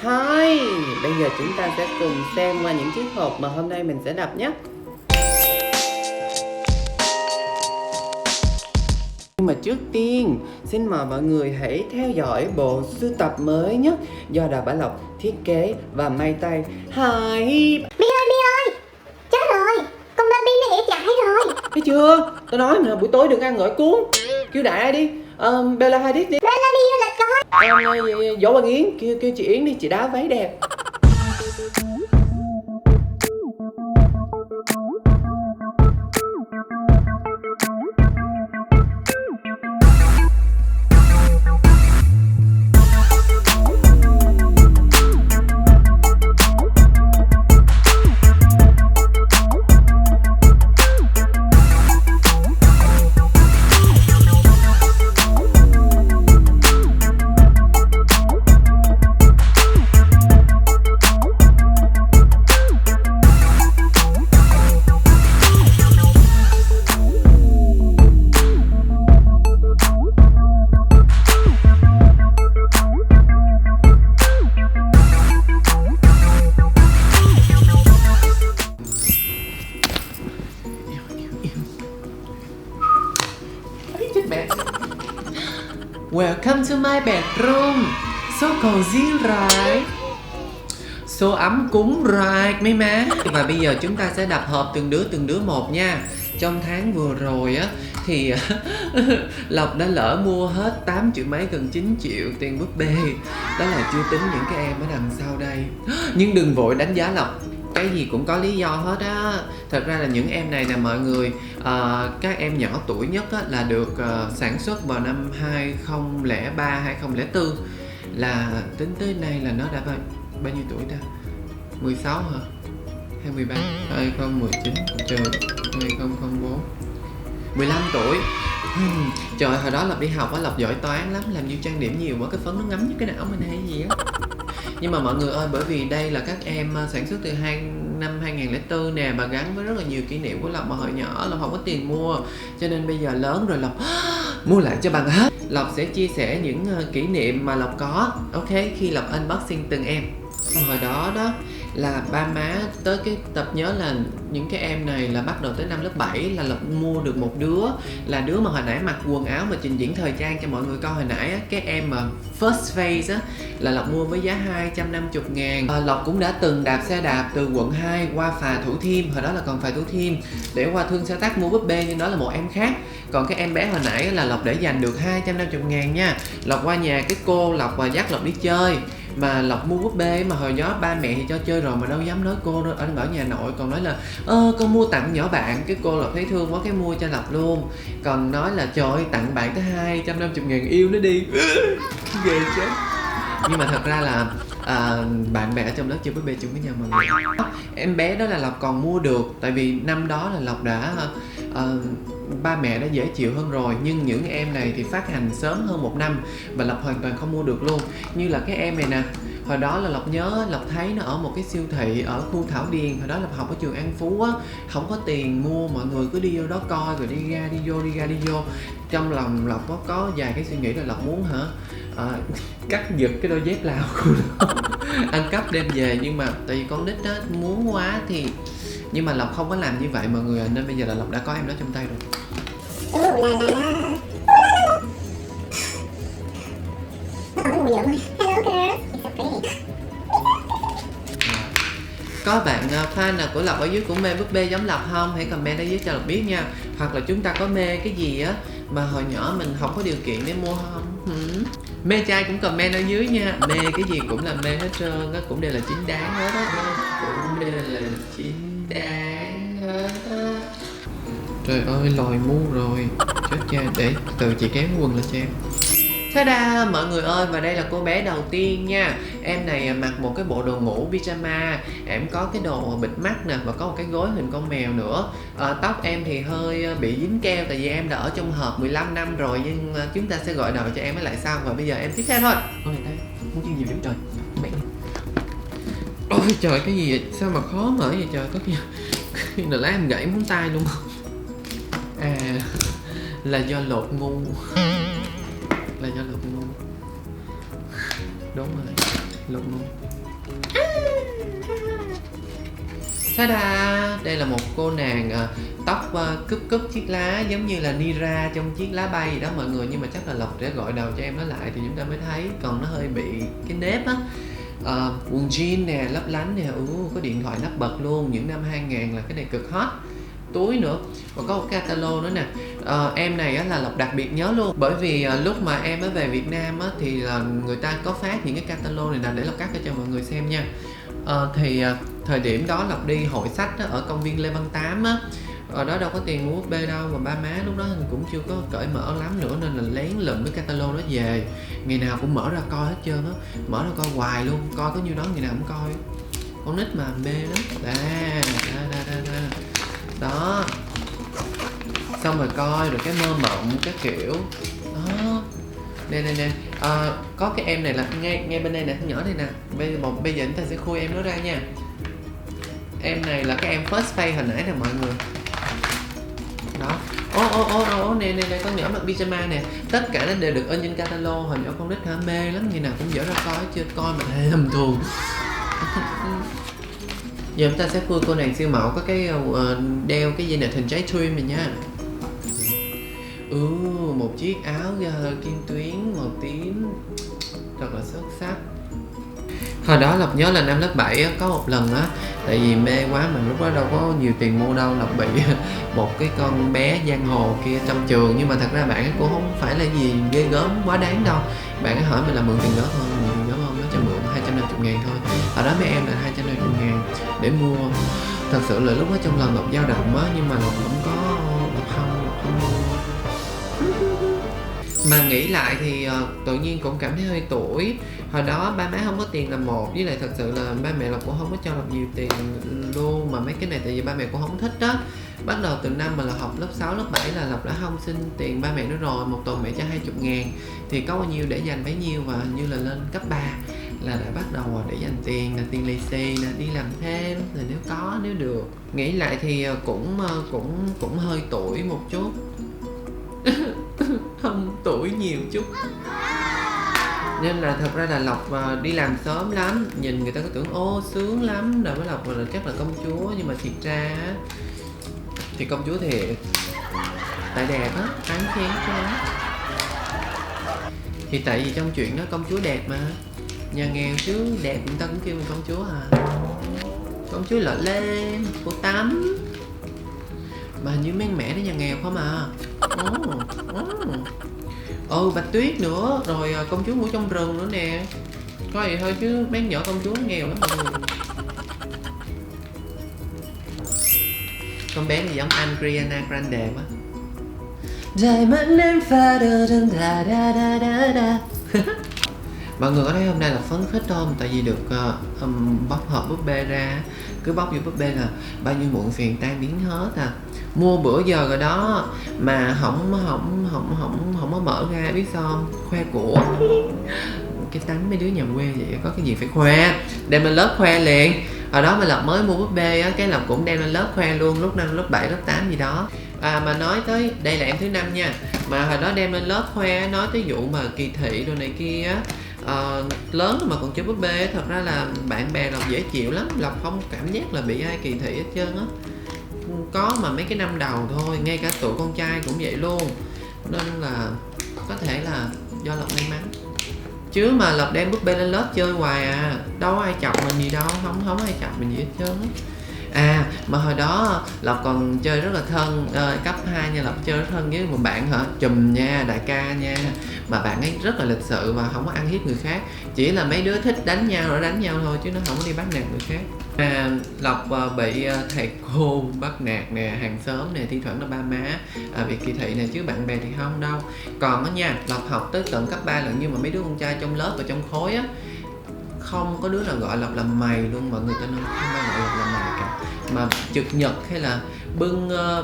Hi, bây giờ chúng ta sẽ cùng xem qua những chiếc hộp mà hôm nay mình sẽ đập nhé. Nhưng mà trước tiên, xin mời mọi người hãy theo dõi bộ sưu tập mới nhất do Đào Bảo Lộc thiết kế và may tay. Hi. Bi ơi, chết rồi, con baby này chạy rồi. Thấy chưa? Tao nói mà buổi tối đừng ăn gỏi cuốn. Kêu đại ai đi. Bella Hadid đi. Bella đi du lịch coi. Dỗ Bằng Yến, kêu chị Yến đi, chị đá váy đẹp. Welcome to my bedroom. So cozy right? So ấm cúng right mấy má. Và bây giờ chúng ta sẽ đập hộp từng đứa một nha. Trong tháng vừa rồi á thì Lộc đã lỡ mua hết 8 triệu mấy gần 9 triệu tiền búp bê. Đó là chưa tính những cái em ở đằng sau đây. Nhưng đừng vội đánh giá Lộc, cái gì cũng có lý do hết á. Thật ra là những em này nè mọi người, các em nhỏ tuổi nhất á, là được sản xuất vào năm 2003, 2004. Là tính tới nay là nó đã bao nhiêu tuổi ta? 16 hả? Hay 13? 2019 trừ 2004 15 tuổi. Trời, hồi đó Lộc đi học á, Lộc giỏi toán lắm, làm như trang điểm nhiều quá, cái phấn nó ngấm với cái não mình hay gì á. Nhưng mà mọi người ơi, bởi vì đây là các em sản xuất từ năm 2004 nè, và gắn với rất là nhiều kỷ niệm của Lộc mà hồi nhỏ Lộc không có tiền mua, cho nên bây giờ lớn rồi Lộc mua lại cho bằng hết. Lộc sẽ chia sẻ những kỷ niệm mà Lộc có, ok, khi Lộc unboxing từng em. Hồi đó đó là ba má tới cái tập nhớ là những cái em này là bắt đầu tới năm lớp 7 là Lộc mua được một đứa, là đứa mà hồi nãy mặc quần áo mà trình diễn thời trang cho mọi người coi hồi nãy á, cái em mà First Face á, là Lộc mua với giá 250.000. Lộc cũng đã từng đạp xe đạp từ quận 2 qua phà Thủ Thiêm, hồi đó là còn phà Thủ Thiêm, để qua Thương Xã Tắc mua búp bê, nhưng đó là một em khác. Còn cái em bé hồi nãy là Lộc để dành được 250.000 nha. Lộc qua nhà cái cô Lộc và dắt Lộc đi chơi, mà Lộc mua búp bê mà hồi đó ba mẹ thì cho chơi rồi mà đâu dám nói cô đâu, ở nhà nội còn nói là con mua tặng nhỏ bạn. Cái cô Lộc thấy thương quá cái mua cho Lộc luôn, còn nói là trời ơi tặng bạn tới 250.000, yêu nó đi. Ghê chết. Nhưng mà thật ra là bạn bè ở trong lớp chơi búp bê chung với nhau mọi người. Em bé đó là Lộc còn mua được, tại vì năm đó là Lộc đã ba mẹ đã dễ chịu hơn rồi, nhưng những em này thì phát hành sớm hơn 1 năm và Lộc hoàn toàn không mua được luôn. Như là cái em này nè, hồi đó là Lộc nhớ Lộc thấy nó ở một cái siêu thị ở khu Thảo Điền, hồi đó Lộc học ở trường An Phú á, không có tiền mua, mọi người cứ đi vô đó coi rồi đi ra đi vô. Trong lòng Lộc có vài cái suy nghĩ là Lộc muốn cắt giật cái đôi dép Lào của nó ăn cắp đem về, nhưng mà tại vì con nít đó muốn quá thì, nhưng mà Lộc không có làm như vậy mọi người, nên bây giờ là Lộc đã có em đó trong tay rồi. Có bạn fan nào của Lộc ở dưới cũng mê búp bê giống Lộc không? Hãy comment ở dưới cho Lộc biết nha. Hoặc là chúng ta có mê cái gì á mà hồi nhỏ mình không có điều kiện để mua không? Mê trai cũng comment ở dưới nha. Mê cái gì cũng là mê hết trơn á, cũng đều là chính đáng hết á. Cũng đều là chính đáng hết á. Trời ơi, lòi mu rồi. Chết cha, để từ chị kéo quần lại cho em. Ta-da, mọi người ơi, và đây là cô bé đầu tiên nha. Em này mặc một cái bộ đồ ngủ pyjama, em có cái đồ bịt mắt nè, và có một cái gối hình con mèo nữa. Tóc em thì hơi bị dính keo, tại vì em đã ở trong hộp 15 năm rồi, nhưng chúng ta sẽ gọi đầu cho em mới lại sau. Và bây giờ em tiếp theo thôi. Ôi đây, muốn chuyện gì vậy trời. Mẹ. Ôi trời, cái gì vậy? Sao mà khó mở vậy trời, có khi nào lát em gãy móng tay luôn không? Là do lột ngu. Là do lột ngu. Đúng rồi, lột ngu. Ta-da! Đây là một cô nàng tóc cúp cúp chiếc lá giống như là Nira trong chiếc lá bay đó mọi người. Nhưng mà chắc là Lộc sẽ gọi đầu cho em nó lại thì chúng ta mới thấy. Còn nó hơi bị cái nếp á. Quần jean nè, lấp lánh nè, có điện thoại nắp bật luôn. Những năm 2000 là cái này cực hot. Túi nữa, và có một catalog nữa nè. Em này á, là Lộc đặc biệt nhớ luôn. Bởi vì lúc mà em mới về Việt Nam á, thì là người ta có phát những cái catalog này nè, để Lộc cắt cho mọi người xem nha. Thời điểm đó Lộc đi hội sách á, ở công viên Lê Văn Tám á. Ở đó đâu có tiền mua búp bê đâu, mà ba má lúc đó cũng chưa có cởi mở lắm nữa, nên là lén lụm cái catalog đó về. Ngày nào cũng mở ra coi hết trơn á, mở ra coi hoài luôn, coi có nhiêu đó ngày nào cũng coi. Con nít mà mê lắm. Đó, xong rồi coi rồi cái mơ mộng các kiểu đó. Nè có cái em này là ngay bên đây nè, nhỏ đây nè. Bây giờ chúng ta sẽ khui em nó ra nha. Em này là cái em first face hồi nãy nè mọi người. Đó. Nè con nhỏ mặc pyjama nè. Tất cả nó đều được in trên catalog. Hồi nhỏ con nít hả, mê lắm, ngày nào cũng dở ra coi chưa, coi mà thèm thuồng. Giờ chúng ta sẽ khui cô nàng siêu mẫu có cái đeo cái dây nịt hình trái tim này nha. Một chiếc áo kim tuyến màu tím thật là xuất sắc. Hồi đó Lộc nhớ là năm lớp 7 á, có một lần á, tại vì mê quá mà lúc đó đâu có nhiều tiền mua đâu, Lộc bị một cái con bé giang hồ kia trong trường. Nhưng mà thật ra bạn ấy cũng không phải là gì ghê gớm quá đáng đâu. Bạn ấy hỏi mình là mượn tiền đó thôi, mượn đó không, nó cho mượn 250.000 thôi. Ở đó mấy em là 250.000 để mua. Thật sự là lúc đó trong lòng Lộc dao động á, nhưng mà Lộc không mua. Mà nghĩ lại thì tự nhiên cũng cảm thấy hơi tuổi. Hồi đó ba má không có tiền là một, với lại thật sự là ba mẹ Lộc cũng không có cho Lộc nhiều tiền luôn. Mà mấy cái này tại vì ba mẹ cũng không thích đó. Bắt đầu từ năm mà là học lớp 6, lớp 7 là Lộc đã không xin tiền ba mẹ nữa rồi. Một tuần mẹ cho 20.000 thì có bao nhiêu để dành bấy nhiêu. Và như là lên cấp 3 là đã bắt đầu để dành tiền, là tiền lì xì, là đi làm thêm, là nếu được. Nghĩ lại thì cũng hơi tuổi một chút. Không, tuổi nhiều chút. Nên là thật ra là Lộc đi làm sớm lắm. Nhìn người ta có tưởng sướng lắm rồi với Lộc là chắc là công chúa. Nhưng mà thiệt ra thì công chúa thiệt. Tại đẹp á, tán khen cho nó. Thì tại vì trong chuyện đó công chúa đẹp mà. Nhà nghèo chứ đẹp người ta cũng kêu mình công chúa à. Công chúa lọ lên, cô Tắm. Mà hình như mấy mẹ đó nhà nghèo không à. Bạch Tuyết nữa. Rồi công chúa ngủ trong rừng nữa nè. Có vậy thôi chứ mấy nhỏ công chúa nghèo lắm mọi người. Con bé này giống Ariana Grande quá. Diamond and Father da da da da da. Mọi người có thấy hôm nay là phấn khích không? Tại vì được bóc hộp búp bê ra. Cứ bóc vô búp bê là bao nhiêu muộn phiền tan biến hết à. Mua bữa giờ rồi đó mà không có mở ra, biết sao không? Khoe của. Cái tánh mấy đứa nhà quê vậy, có cái gì phải khoe, đem lên lớp khoe liền. Hồi đó mà Lộc mới mua búp bê á, cái Lộc cũng đem lên lớp khoe luôn, lúc năm lớp 7, lớp 8 gì đó. Mà nói tới, đây là em thứ 5 nha. Mà hồi đó đem lên lớp khoe, nói tới vụ mà kỳ thị đồ này kia á. Lớn mà còn chơi búp bê, thật ra là bạn bè Lộc dễ chịu lắm. Lộc không cảm giác là bị ai kỳ thị hết trơn á. Có mà mấy cái năm đầu thôi, ngay cả tụi con trai cũng vậy luôn. Nên là có thể là do Lộc may mắn. Chứ mà Lộc đem búp bê lên lớp chơi hoài à, đâu ai chọc mình gì đâu, không ai chọc mình gì hết trơn á. Mà hồi đó Lộc còn chơi rất là thân, cấp 2 nha, Lộc chơi rất thân với một bạn chùm nha, đại ca nha. Mà bạn ấy rất là lịch sự và không có ăn hiếp người khác. Chỉ là mấy đứa thích đánh nhau rồi đánh nhau thôi, chứ nó không có đi bắt nạt người khác. Lộc bị thầy cô bắt nạt nè, hàng xóm nè, thi thoảng là ba má bị kỳ thị nè, chứ bạn bè thì không đâu. Còn á nha, Lộc học tới tận cấp 3 lần, nhưng mà mấy đứa con trai trong lớp và trong khối á, không có đứa nào gọi Lộc là mày luôn, mọi người ta không bao gọi Lộc là mày cả. Mà trực nhật hay là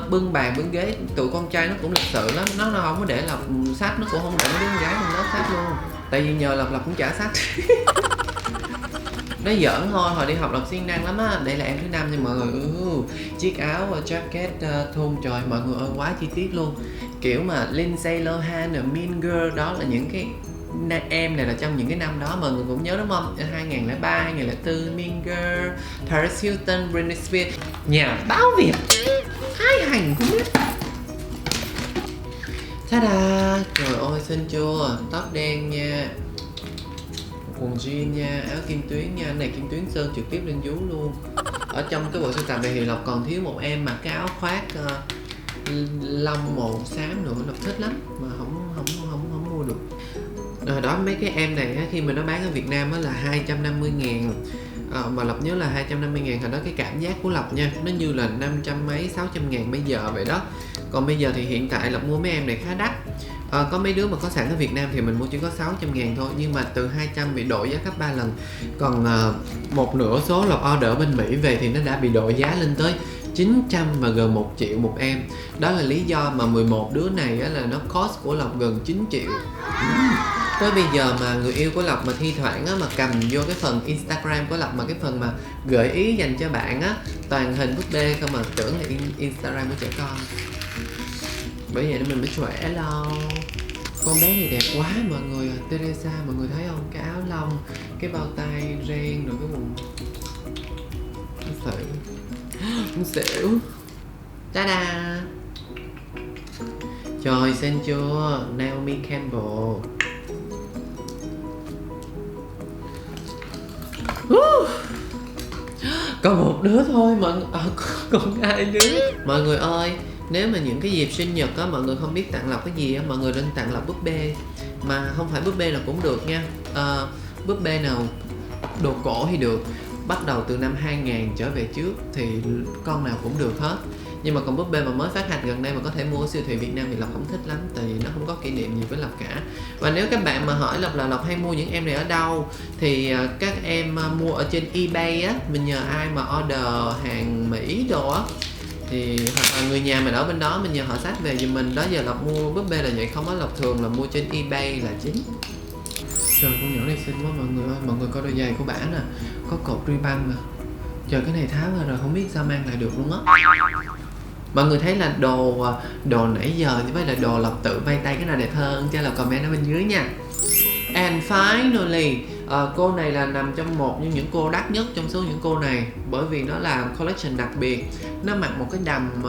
bưng bàn bưng ghế, tụi con trai nó cũng lịch sự lắm, nó không có để Lộc sách, nó cũng không để mấy đứa con gái trong lớp sách luôn. Tại vì nhờ Lộc cũng trả sách. Nó giỡn thôi, hồi đi học Lộc siêng năng lắm á. Đây là em thứ 5 nha mọi người. Chiếc áo jacket thun, trời mọi người ơi quá chi tiết luôn. Kiểu mà Lindsay Lohan, Mean Girl, đó là những cái em này là trong những cái năm đó mọi người cũng nhớ đúng không? 2003, 2004, Mean Girl, Paris Hilton, Britney Spears. Nhà báo Việt ai hành cũng biết. Ta-da! Trời ơi, xinh chưa? Tóc đen nha, quần jean nha, áo kim tuyến nha. Này kim tuyến sơn trực tiếp lên vú luôn. Ở trong cái bộ sưu tập này thì Lộc còn thiếu một em mặc cái áo khoác lông màu xám nữa. Lộc thích lắm mà không mua được. Đó, mấy cái em này á, khi mà nó bán ở Việt Nam á là 250.000. Mà Lộc nhớ là 250.000 hồi đó, cái cảm giác của Lộc nha, nó như là 500 mấy 600.000 bây giờ vậy đó. Còn bây giờ thì hiện tại Lộc mua mấy em này khá đắt. Có mấy đứa mà có sẵn ở Việt Nam thì mình mua chỉ có 600.000 thôi, nhưng mà từ 200 bị đội giá gấp 3 lần. Còn một nửa số Lộc order bên Mỹ về thì nó đã bị đội giá lên tới 900 và gần 1 triệu một em. Đó là lý do mà 11 đứa này á, là nó cost của Lộc gần 9 triệu. Tới bây giờ mà người yêu của Lộc mà thi thoảng á, mà cầm vô cái phần Instagram của Lộc, mà cái phần mà gợi ý dành cho bạn á, toàn hình búp bê không mà tưởng là Instagram của trẻ con. Bởi vậy nên mình mới khỏe lo. Con bé này đẹp quá mọi người. Teresa, mọi người thấy không? Cái áo lông, cái bao tay ren, rồi cái quần. Nó xỉu. Ta-da! Trời, xinh chưa? Naomi Campbell. Còn một đứa thôi mọi người. Còn 2 đứa. Mọi người ơi, nếu mà những cái dịp sinh nhật á, mọi người không biết tặng Lộc cái gì á, mọi người nên tặng Lộc búp bê. Mà không phải búp bê nào cũng được nha. Búp bê nào đồ cổ thì được, bắt đầu từ năm 2000 trở về trước thì con nào cũng được hết. Nhưng mà còn búp bê mà mới phát hành gần đây mà có thể mua ở siêu thị Việt Nam thì Lộc không thích lắm, tại vì nó không có kỷ niệm gì với Lộc cả. Và nếu các bạn mà hỏi Lộc là Lộc hay mua những em này ở đâu thì các em mua ở trên eBay á, mình nhờ ai mà order hàng Mỹ đồ á, thì hoặc là người nhà mình ở bên đó mình nhờ họ xách về giùm mình. Đó giờ Lộc mua búp bê là vậy không á, Lộc thường là mua trên eBay là chính. Trời, con nhỏ này xinh quá mọi người ơi. Mọi người coi đôi giày của bả nè, có cột ruy băng nè. Trời, cái này tháo ra rồi không biết sao mang lại được luôn á. Mọi người thấy là đồ nãy giờ với lại đồ Lộc tự bay tay cái nào đẹp hơn cho Lộc comment ở bên dưới nha. And finally, cô này là nằm trong một trong những cô đắt nhất trong số những cô này, bởi vì nó là collection đặc biệt. Nó mặc một cái đầm,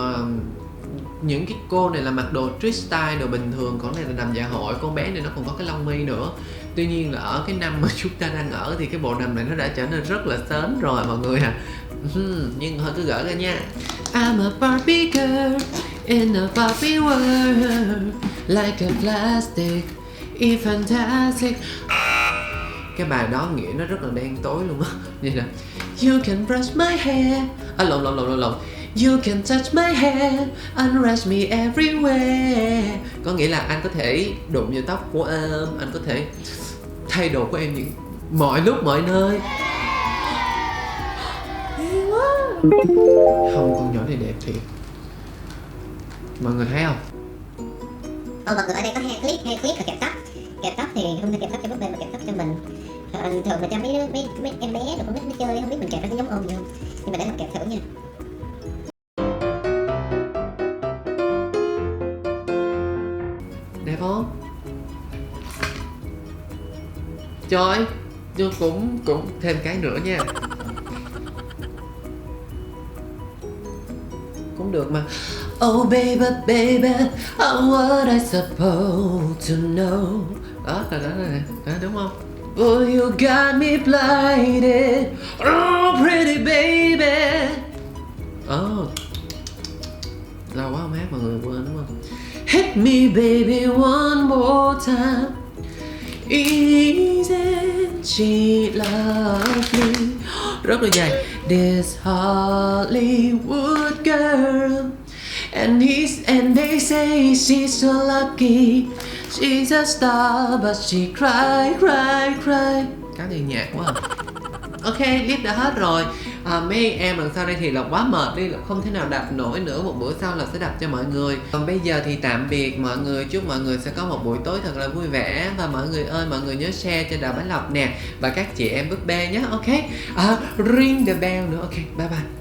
những cái cô này là mặc đồ street style, đồ bình thường, còn này là đầm dạ hội. Con bé này nó còn có cái lông mi nữa. Tuy nhiên là ở cái năm mà chúng ta đang ở thì cái bộ đầm này nó đã trở nên rất là sến rồi mọi người à. Nhưng thôi cứ gỡ ra nha. I'm a Barbie girl in a Barbie world, like a plastic, it's fantastic. Cái bài đó nghĩa nó rất là đen tối luôn á. Vậy là you can brush my hair. Lộn. You can touch my hair, undress me everywhere. Có nghĩa là anh có thể đụng vào tóc của em, anh có thể thay đồ của em những mọi lúc mọi nơi. Không, con nhỏ này đẹp thiệt. Mọi người thấy không? Mọi người ở đây có hair clip là kẹp tóc. Kẹp tóc thì không nên kẹp tóc cho búp bê mà kẹp tóc cho mình. Thường là cho mấy em bé rồi con nít nó chơi, không biết mình kẹp nó có giống ôm gì không. Nhưng mà để mình kẹp thử nha. Đẹp không? Trời, nhưng cũng thêm cái nữa nha. Cũng được mà. Oh baby, how was I supposed to know? Đó đúng không? Oh you got me blinded, oh pretty baby. Oh, lâu quá không hát mọi người quên đúng không? Hit me baby one more time, isn't she lovely? Rất là dài. This Hollywood girl, and they say she's so lucky, she's a star but she cry. Cá này nhạt quá à. Ok, clip đã hết rồi. Mấy em lần sau đây thì Lộc quá mệt đi, Lộc không thể nào đạp nổi nữa. Một bữa sau Lộc sẽ đạp cho mọi người. Còn bây giờ thì tạm biệt mọi người. Chúc mọi người sẽ có một buổi tối thật là vui vẻ. Và mọi người ơi, mọi người nhớ share cho Đào Bá Lộc nè, và các chị em búp bê nhé. Ok, ring the bell nữa. Ok, bye bye.